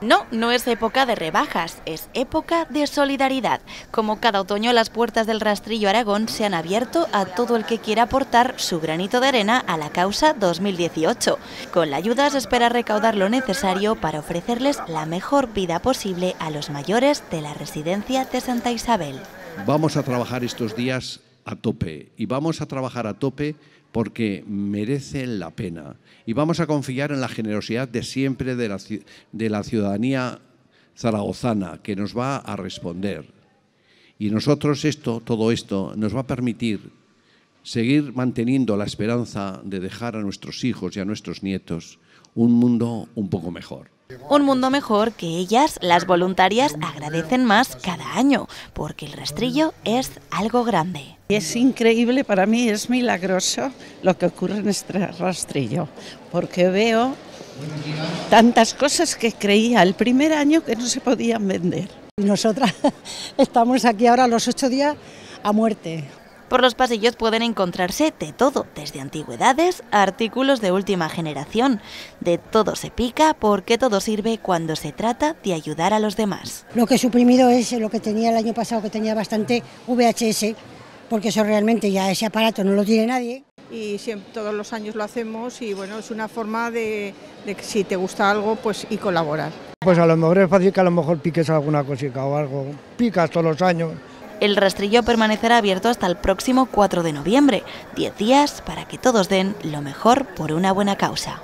No, no es época de rebajas, es época de solidaridad. Como cada otoño, las puertas del Rastrillo Aragón se han abierto a todo el que quiera aportar su granito de arena a la causa 2018. Con la ayuda se espera recaudar lo necesario para ofrecerles la mejor vida posible a los mayores de la residencia de Santa Isabel. Vamos a trabajar estos días a tope y vamos a trabajar a tope porque merecen la pena. Y vamos a confiar en la generosidad de siempre de la ciudadanía zaragozana, que nos va a responder. Y nosotros todo esto nos va a permitir seguir manteniendo la esperanza de dejar a nuestros hijos y a nuestros nietos un mundo un poco mejor. Un mundo mejor que ellas, las voluntarias, agradecen más cada año, porque el rastrillo es algo grande. Es increíble, para mí es milagroso lo que ocurre en este rastrillo, porque veo tantas cosas que creía el primer año que no se podían vender. Nosotras estamos aquí ahora los 8 días a muerte. Por los pasillos pueden encontrarse de todo, desde antigüedades a artículos de última generación. De todo se pica porque todo sirve cuando se trata de ayudar a los demás. Lo que he suprimido es lo que tenía el año pasado, que tenía bastante VHS, porque eso realmente ya ese aparato no lo tiene nadie. Y siempre, todos los años lo hacemos y bueno, es una forma de que si te gusta algo, pues y colaborar. Pues a lo mejor es fácil que a lo mejor piques alguna cosita o algo. Picas todos los años. El rastrillo permanecerá abierto hasta el próximo 4 de noviembre, 10 días para que todos den lo mejor por una buena causa.